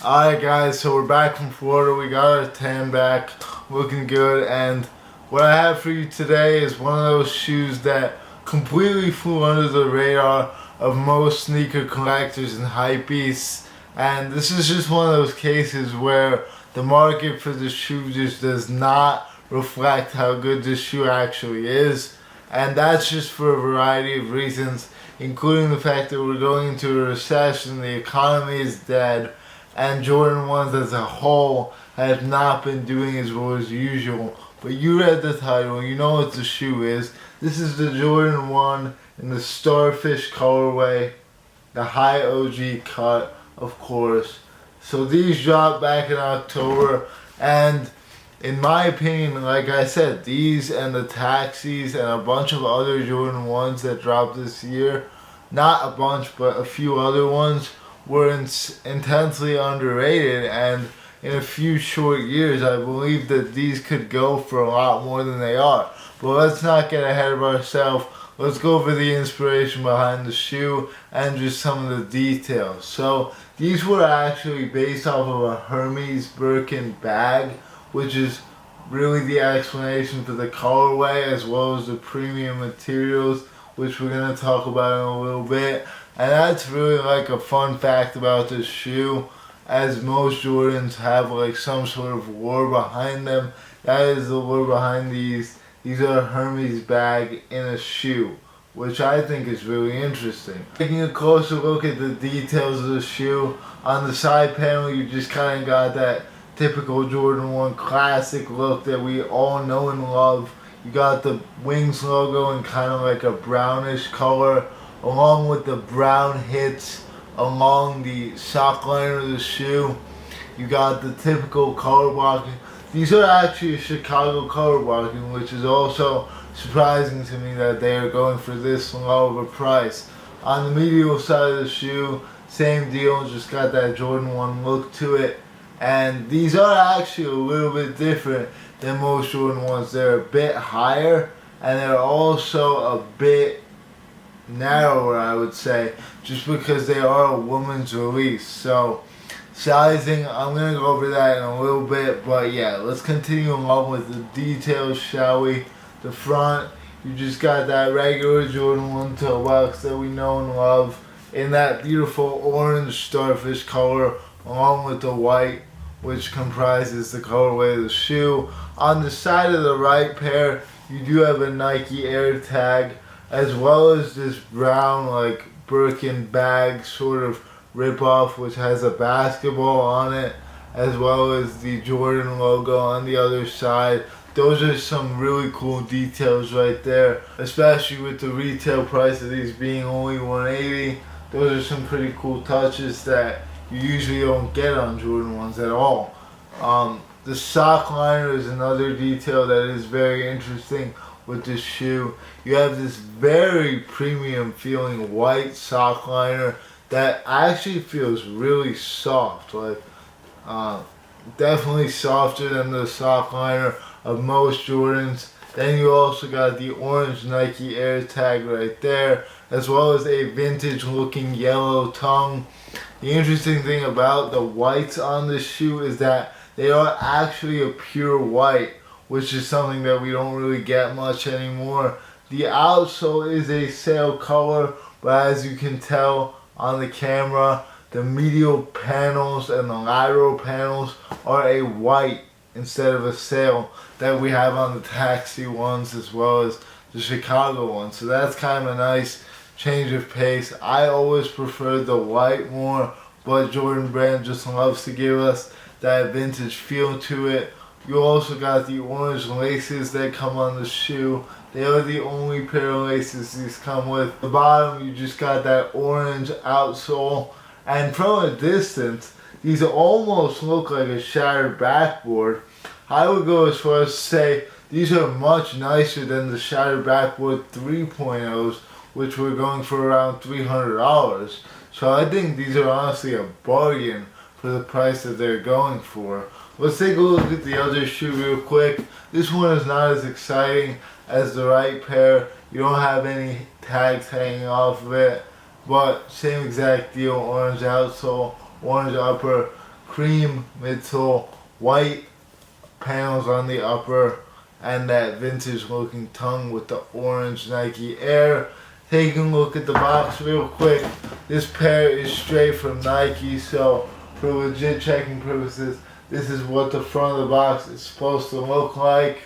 Alright guys, so we're back from Florida. We got our tan back, looking good, and what I have for you today is one of those shoes that completely flew under the radar of most sneaker collectors and hypebeasts. And this is just one of those cases where the market for the shoe just does not reflect how good this shoe actually is. And that's just for a variety of reasons, including the fact that we're going into a recession, the economy is dead, and Jordan 1s as a whole have not been doing as well as usual. But you read the title, you know what the shoe is. This is the Jordan 1 in the Starfish colorway, the high OG cut, of course. So these dropped back in October, and in my opinion, like I said, these and the Taxis and a bunch of other Jordan 1s that dropped this year, not a bunch, but a few other ones, were intensely underrated, and in a few short years I believe that these could go for a lot more than they are. But let's not get ahead of ourselves. Let's go over the inspiration behind the shoe and just some of the details. So these were actually based off of a Hermes Birkin bag, which is really the explanation for the colorway as well as the premium materials, which we're going to talk about in a little bit. And that's really like a fun fact about this shoe, as most Jordans have like some sort of lore behind them. That is the lore behind these. These are a Hermes bag in a shoe, which I think is really interesting. Taking a closer look at the details of the shoe, on the side panel you just kind of got that typical Jordan 1 classic look that we all know and love. You got the Wings logo in kind of like a brownish color, along with the brown hits along the sock liner of the shoe. You got the typical color blocking. These are actually Chicago color blocking, which is also surprising to me that they are going for this low of a price. On the medial side of the shoe, same deal, just got that Jordan 1 look to it. And these are actually a little bit different than most Jordan 1s. They're a bit higher, and they're also a bit narrower, I would say, just because they are a woman's release. So sizing, I'm going to go over that in a little bit, but yeah, let's continue along with the details, shall we? The front, you just got that regular Jordan 1 toe box that we know and love in that beautiful orange Starfish color, along with the white, which comprises the colorway of the shoe. On the side of the right pair, you do have a Nike Air tag, as well as this brown like Birkin bag sort of ripoff, which has a basketball on it, as well as the Jordan logo on the other side. Those are some really cool details right there, especially with the retail price of these being only $180. Those are some pretty cool touches that you usually don't get on Jordan 1s at all. The sock liner is another detail that is very interesting with this shoe. You have this very premium feeling white sock liner that actually feels really soft, like definitely softer than the sock liner of most Jordans. Then you also got the orange Nike Air tag right there, as well as a vintage looking yellow tongue. The interesting thing about the whites on this shoe is that they are actually a pure white, which is something that we don't really get much anymore. The outsole is a sail color, but as you can tell on the camera, the medial panels and the lateral panels are a white instead of a sail that we have on the Taxi 1s as well as the Chicago ones. So that's kind of a nice change of pace. I always preferred the white more, but Jordan Brand just loves to give us that vintage feel to it. You also got the orange laces that come on the shoe. They are the only pair of laces these come with. At the bottom, you just got that orange outsole. And from a distance, these almost look like a shattered backboard. I would go as far as to say these are much nicer than the shattered backboard 3.0s, which were going for around $300. So I think these are honestly a bargain for the price that they're going for. Let's take a look at the other shoe real quick. This one is not as exciting as the right pair. You don't have any tags hanging off of it, but same exact deal, orange outsole, orange upper, cream midsole, white panels on the upper, and that vintage looking tongue with the orange Nike Air. Taking a look at the box real quick. This pair is straight from Nike, so for legit checking purposes, this is what the front of the box is supposed to look like.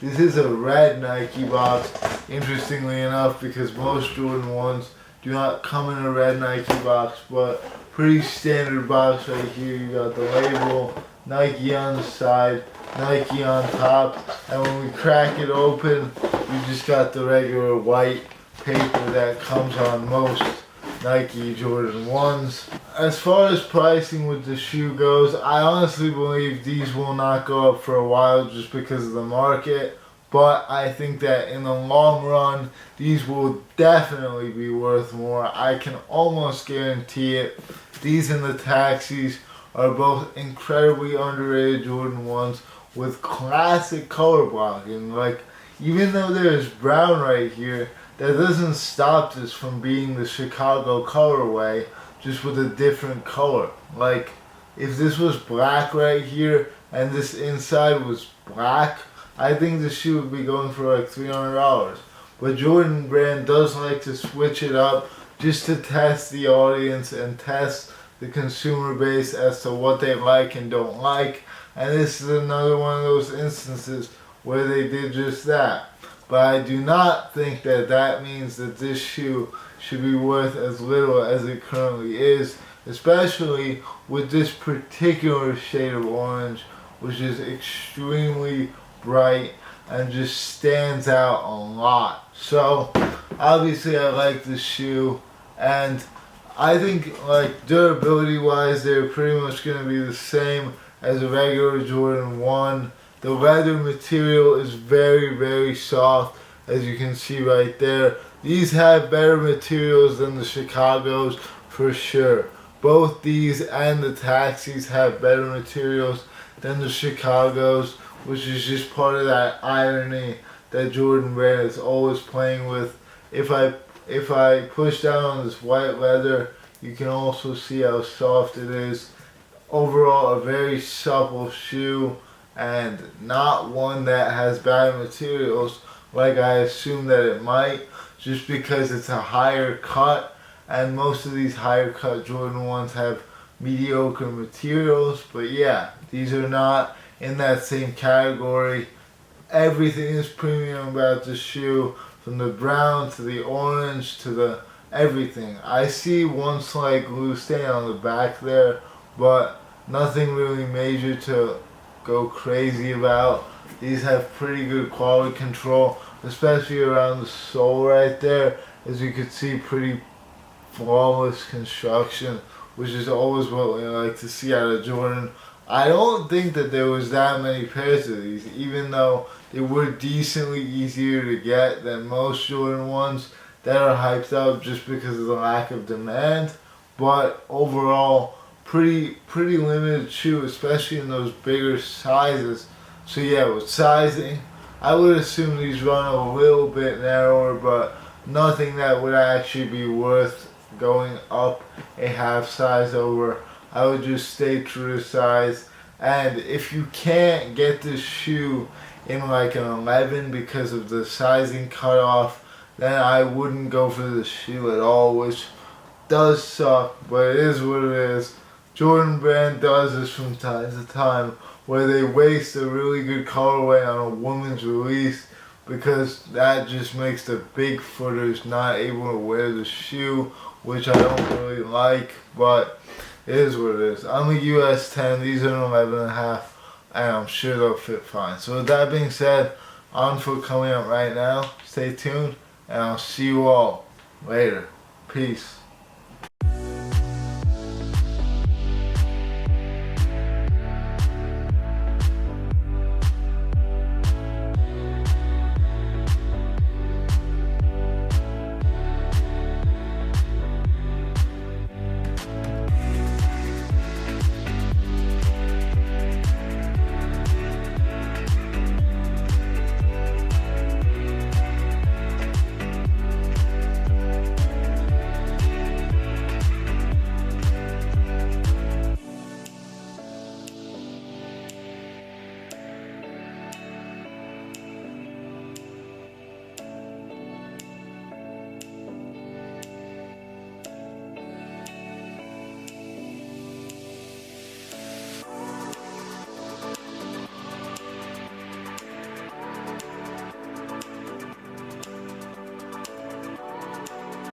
This is a red Nike box, interestingly enough, because most Jordan 1s do not come in a red Nike box, but pretty standard box right here. You got the label, Nike on the side, Nike on top, and when we crack it open, you just got the regular white paper that comes on most Nike Jordan 1s. As far as pricing with the shoe goes, I honestly believe these will not go up for a while just because of the market, but I think that in the long run, these will definitely be worth more. I can almost guarantee it. These and the Taxis are both incredibly underrated Jordan 1s with classic color blocking. Like, even though there's brown right here, that doesn't stop this from being the Chicago colorway, just with a different color. Like, if this was black right here and this inside was black, I think the shoe would be going for like $300. But Jordan Brand does like to switch it up just to test the audience and test the consumer base as to what they like and don't like. And this is another one of those instances where they did just that. But I do not think that that means that this shoe should be worth as little as it currently is, especially with this particular shade of orange, which is extremely bright and just stands out a lot. So obviously I like this shoe, and I think like durability wise they're pretty much going to be the same as a regular Jordan 1. The leather material is very, very soft, as you can see right there. These have better materials than the Chicagos for sure. Both these and the Taxis have better materials than the Chicagos, which is just part of that irony that Jordan Brand is always playing with. If I push down on this white leather, you can also see how soft it is. Overall, a very supple shoe, and not one that has bad materials like I assume that it might, just because it's a higher cut, and most of these higher cut Jordan 1s have mediocre materials. But yeah, these are not in that same category. Everything is premium about the shoe, from the brown to the orange to the everything. I see one slight glue stain on the back there, but nothing really major to go crazy about. These have pretty good quality control, especially around the sole right there. As you can see, pretty flawless construction, which is always what we like to see out of Jordan. I don't think that there was that many pairs of these, even though they were decently easier to get than most Jordan 1s that are hyped up just because of the lack of demand. But overall, pretty limited shoe, especially in those bigger sizes. So yeah, with sizing, I would assume these run a little bit narrower, but nothing that would actually be worth going up a half size over. I would just stay true to size. And if you can't get this shoe in like an 11 because of the sizing cutoff, then I wouldn't go for this shoe at all, which does suck, but it is what it is. Jordan Brand does this from time to time, where they waste a really good colorway on a woman's release because that just makes the big footers not able to wear the shoe, which I don't really like, but it is what it is. I'm a US 10, these are an 11.5, and I'm sure they'll fit fine. So with that being said, on foot coming up right now. Stay tuned, and I'll see you all later. Peace.